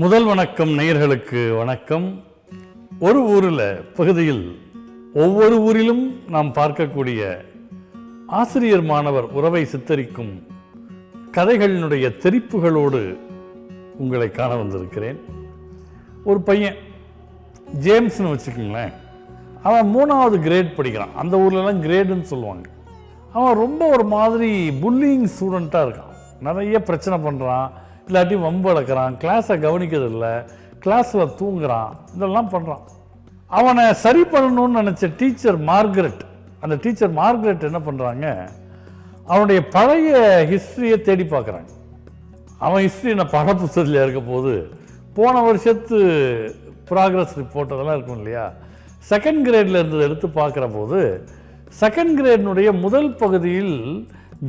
முதல் வணக்கம் நேயர்களுக்கு வணக்கம். ஒரு ஊரில் பகுதியில் ஒவ்வொரு ஊரிலும் நாம் பார்க்கக்கூடிய ஆசிரியர் மாணவர் உறவை சித்தரிக்கும் கதைகளினுடைய தெரிப்புகளோடு உங்களை காண வந்திருக்கிறேன். ஒரு பையன் ஜேம்ஸ்னு வச்சுக்கோங்களேன். அவன் 3வது கிரேட் படிக்கிறான். அந்த ஊர்லலாம் கிரேடுன்னு சொல்லுவாங்க. அவன் ரொம்ப ஒரு மாதிரி புல்லிங் ஸ்டூடெண்ட்டாக இருக்கான். நிறைய பிரச்சனை பண்ணுறான், இல்லாட்டி வம்பு வளர்க்குறான், கிளாஸை கவனிக்கிறதில்லை, கிளாஸில் தூங்குறான், இதெல்லாம் பண்ணுறான். அவனை சரி பண்ணணும்னு நினச்ச டீச்சர் மார்கரெட், அந்த டீச்சர் மார்கரெட் என்ன பண்ணுறாங்க, அவனுடைய பழைய ஹிஸ்ட்ரியை தேடி பார்க்குறாங்க. அவன் ஹிஸ்ட்ரி நான் பாட புத்தகத்தில் இருக்க போது போன வருஷத்து ப்ராக்ரஸ் ரிப்போர்ட் அதெல்லாம் இருக்கும் இல்லையா, செகண்ட் கிரேடில் இருந்ததை எடுத்து பார்க்குற போது செகண்ட் கிரேடினுடைய முதல் பகுதியில்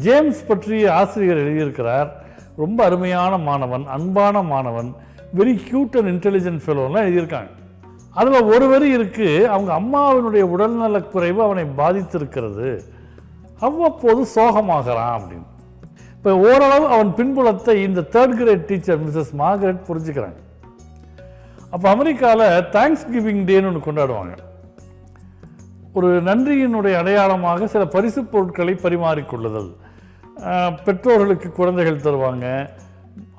ஜேம்ஸ் பற்றிய ஆசிரியர் எழுதியிருக்கிறார். ரொம்ப அருமையான மாணவன், அன்பான மாணவன், வெரி கியூட் அண்ட் இன்டெலிஜென்ட் ஃபெலோலாம் எழுதியிருக்காங்க. அதில் ஒரு வரி இருக்குது, அவங்க அம்மாவினுடைய உடல்நலக் குறைவு அவனை பாதித்திருக்கிறது, அவ்வப்போது சோகமாகறான் அப்படின்னு. இப்போ ஓரளவு அவன் பின்புலத்தை இந்த 3rd great teacher Mrs Margaret புரிஞ்சுக்கிறாங்க. அப்போ அமெரிக்காவில் தேங்க்ஸ் கிவிங் டேன்னு ஒன்று கொண்டாடுவாங்க. ஒரு நன்றியினுடைய அடையாளமாக சில பரிசு பொருட்களை பரிமாறிக்கொள்ளுதல். பெற்றோர்களுக்கு குழந்தைகள் தருவாங்க,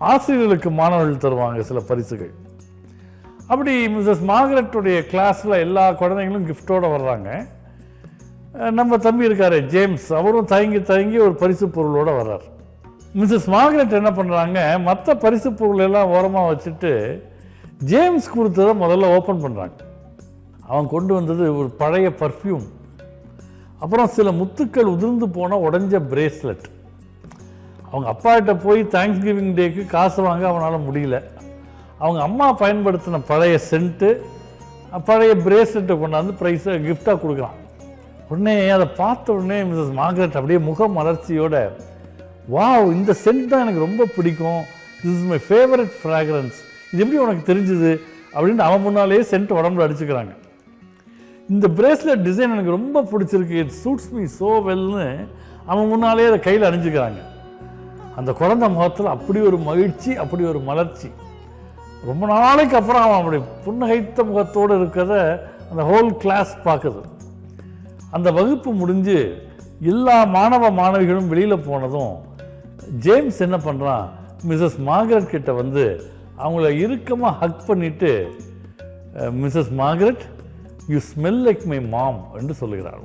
ஆசிரியர்களுக்கு மாணவர்கள் தருவாங்க சில பரிசுகள். அப்படி மிஸ்ஸஸ் மார்கரெட்டுடைய கிளாஸில் எல்லா குழந்தைங்களும் கிஃப்டோடு வர்றாங்க. நம்ம தம்பி இருக்காரு ஜேம்ஸ், அவரும் தயங்கி ஒரு பரிசு பொருளோடு வர்றார். மிஸ்ஸஸ் மார்கரெட் என்ன பண்ணுறாங்க, மற்ற பரிசு பொருள் எல்லாம் ஓரமாக வச்சுட்டு ஜேம்ஸ் கொடுத்ததை முதல்ல ஓப்பன் பண்ணுறாங்க. அவன் கொண்டு வந்தது ஒரு பழைய பர்ஃப்யூம், அப்புறம் சில முத்துக்கள் உதிர்ந்து போன உடஞ்ச பிரேஸ்லெட். அவங்க அப்பாகிட்ட போய் தேங்க்ஸ் கிவிங் டேக்கு காசு வாங்க அவனால் முடியல. அவங்க அம்மா பயன்படுத்தின பழைய சென்ட்டு, பழைய பிரேஸ்லெட்டை கொண்டாந்து ப்ரைஸை கிஃப்டாக கொடுக்குறான். உடனே அதை பார்த்த உடனே மிஸ்ஸஸ் மார்கரெட் அப்படியே முக மலர்ச்சியோட, வாவ், இந்த சென்ட் தான் எனக்கு ரொம்ப பிடிக்கும், this is my favourite fragrance, இது எப்படி உனக்கு தெரிஞ்சுது அப்படின்னு அவன் முன்னாலேயே சென்ட் உடம்புல அடிச்சுக்கிறாங்க. இந்த பிரேஸ்லெட் டிசைன் எனக்கு ரொம்ப பிடிச்சிருக்கு, இட் சூட்ஸ் மீ ஸோ வெல்னு அவன் முன்னாலே அதை கையில் அணிஞ்சுக்கிறாங்க. அந்த குழந்தை முகத்தில் அப்படி ஒரு மகிழ்ச்சி, அப்படி ஒரு மலர்ச்சி. ரொம்ப நாளைக்கு அப்புறம் அவன் அப்படி புன்னகைத்த முகத்தோடு இருக்கிறத அந்த ஹோல் கிளாஸ் பார்க்குது. அந்த வகுப்பு முடிஞ்சு எல்லா மாணவ மாணவிகளும் வெளியில் போனதும் ஜேம்ஸ் என்ன பண்ணுறான், மிஸ்ஸஸ் மார்கரெட் கிட்ட வந்து அவங்கள இறுக்கமாக ஹக் பண்ணிவிட்டு, Mrs Margaret, you smell like my mom என்று சொல்லுகிறார்.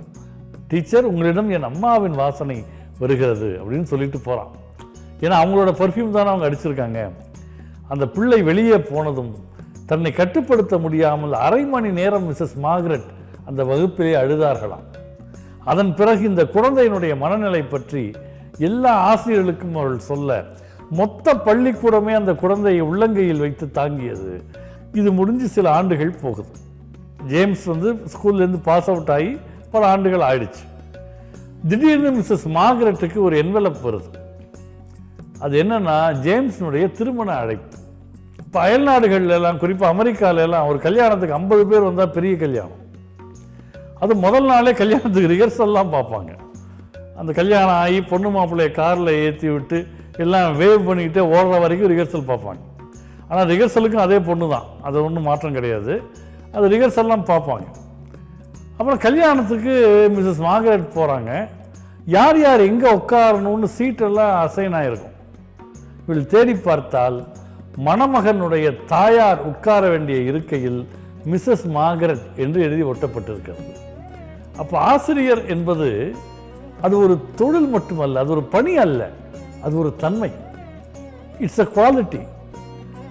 டீச்சர், உங்களிடம் என் அம்மாவின் வாசனை வருகிறது அப்படின்னு சொல்லிட்டு போகிறான். ஏன்னா அவங்களோட பர்ஃப்யூம் தானே அவங்க அடிச்சிருக்காங்க. அந்த பிள்ளை வெளியே போனதும் தன்னை கட்டுப்படுத்த முடியாமல் அரை மணி நேரம் மிஸ்ஸஸ் மார்கரெட் அந்த வகுப்பிலே அழுதார்களாம். அதன் பிறகு இந்த குழந்தையினுடைய மனநிலை பற்றி எல்லா ஆசிரியர்களுக்கும் அவர்கள் சொல்ல மொத்த பள்ளிக்கூடமே அந்த குழந்தையை உள்ளங்கையில் வைத்து தாங்கியது. இது முடிஞ்சு சில ஆண்டுகள் போகுது. ஜேம்ஸ் ஸ்கூல்லேருந்து பாஸ் அவுட் ஆகி பல ஆண்டுகள் ஆயிடுச்சு. திடீர்னு மிஸ்ஸஸ் மார்கரெட்டுக்கு ஒரு என்வெலப் வருது. அது என்னன்னா, ஜேம்ஸினுடைய திருமண அழைப்பு. இப்போ அயல்நாடுகள் எல்லாம், குறிப்பாக அமெரிக்கால எல்லாம் ஒரு கல்யாணத்துக்கு 50 பேர் வந்தால் பெரிய கல்யாணம். அது முதல் நாளே கல்யாணத்துக்கு ரிஹர்சல்லாம் பார்ப்பாங்க. அந்த கல்யாணம் ஆகி பொண்ணு மாப்பிள்ளைய காரில் ஏற்றி விட்டு எல்லாம் வேவ் பண்ணிக்கிட்டே ஓடுற வரைக்கும் ரிஹர்சல் பார்ப்பாங்க. ஆனால் ரிஹர்சலுக்கும் அதே பொண்ணு தான், அது ஒன்றும் மாற்றம் கிடையாது. அது ரிஹர்சல்லாம் பார்ப்பாங்க. அப்புறம் கல்யாணத்துக்கு மிஸ்ஸஸ் மார்கரெட் போகிறாங்க. யார் யார் எங்கே உட்காரணும்னு சீட்டெல்லாம் அசைன் ஆகிருக்கும். இவள் தேடி பார்த்தால் மணமகனுடைய தாயார் உட்கார வேண்டிய இருக்கையில் மிஸ்ஸஸ் மார்கரெட் என்று எழுதி ஒட்டப்பட்டிருக்கிறது. அப்போ ஆசிரியர் என்பது அது ஒரு தொழில் மட்டுமல்ல, அது ஒரு பணி அல்ல, அது ஒரு தன்மை. It's a quality.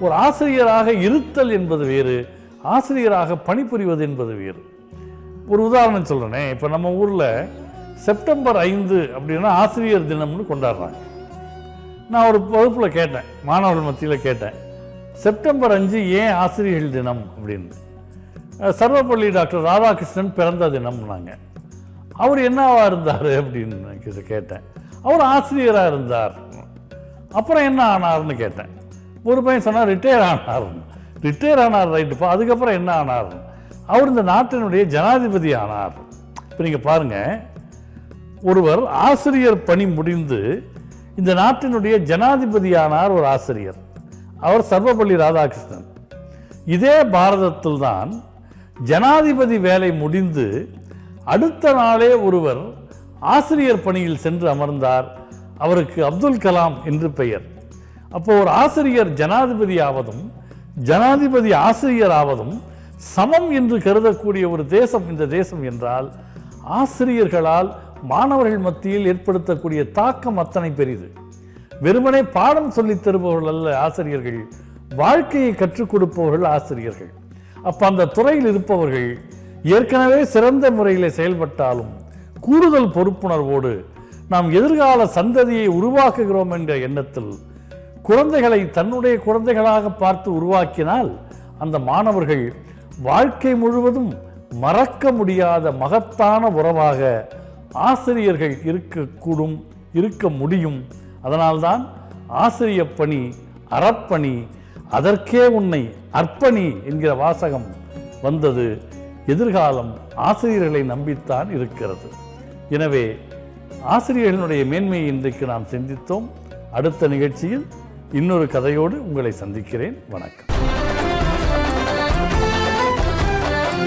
ஒரு ஆசிரியராக இருத்தல் என்பது வேறு, ஆசிரியராக பணிபுரிவது என்பது வேறு. ஒரு உதாரணம் சொல்கிறேனே, இப்போ நம்ம ஊரில் செப்டம்பர் 5 அப்படின்னா ஆசிரியர் தினம்னு கொண்டாடுறாங்க. நான் ஒரு வகுப்பில் கேட்டேன், மாணவர்கள் மத்தியில் கேட்டேன், செப்டம்பர் 5 ஏன் ஆசிரியர்கள் தினம் அப்படின்னு. சர்வப்பள்ளி டாக்டர் ராதாகிருஷ்ணன் பிறந்த தினம்னாங்க. அவர் என்னவா இருந்தார் அப்படின்னு கேட்டேன். அவர் ஆசிரியராக இருந்தார். அப்புறம் என்ன ஆனார்னு கேட்டேன். ஒரு பையன் சொன்னார் ரிட்டையர் ஆனார் ரைட்டுப்பா, அதுக்கப்புறம் என்ன ஆனார், அவர் இந்த நாட்டினுடைய ஜனாதிபதி ஆனார். இப்போ நீங்கள் பாருங்கள், ஒருவர் ஆசிரியர் பணி முடிந்து இந்த நாட்டினுடைய ஜனாதிபதியானார் ஒரு ஆசிரியர். அவர் சர்வப்பள்ளி ராதாகிருஷ்ணன். இதே பாரதத்தில் தான் ஜனாதிபதி வேலை முடிந்து அடுத்த நாளே ஒருவர் ஆசிரியர் பணியில் சென்று அமர்ந்தார். அவருக்கு அப்துல் கலாம் என்று பெயர். அப்போ ஒரு ஆசிரியர் ஜனாதிபதி ஆவதும் ஜனாதிபதி ஆசிரியர் ஆவதும் சமம் என்று கருதக்கூடிய ஒரு தேசம் இந்த தேசம் என்றால், ஆசிரியர்களால் மாணவர்கள் மத்தியில் ஏற்படுத்தக்கூடிய தாக்கம் அத்தனை பெரிது. வெறுமனே பாடம் சொல்லித் தருபவர்கள் அல்ல ஆசிரியர்கள், வாழ்க்கையை கற்றுக் கொடுப்பவர்கள் ஆசிரியர்கள். அப்ப அந்த துறையில் இருப்பவர்கள் ஏற்கனவே சிறந்த முறையில் செயல்பட்டாலும் கூடுதல் பொறுப்புணர்வோடு நாம் எதிர்கால சந்ததியை உருவாக்குகிறோம் என்ற எண்ணத்தில் குழந்தைகளை தன்னுடைய குழந்தைகளாக பார்த்து உருவாக்கினால் அந்த மாணவர்கள் வாழ்க்கை முழுவதும் மறக்க முடியாத மகத்தான உறவாக ஆசிரியர்கள் இருக்க முடியும். அதனால்தான் ஆசிரியப் பணி அறப்பணி, அதற்கே உன்னை அர்ப்பணி என்கிற வாசகம் வந்தது. எதிர்காலம் ஆசிரியர்களை நம்பித்தான் இருக்கிறது. எனவே ஆசிரியர்களுடைய மேன்மையை இன்றைக்கு நாம் சிந்தித்தோம். அடுத்த நிகழ்ச்சியில் இன்னொரு கதையோடு உங்களை சந்திக்கிறேன். வணக்கம்.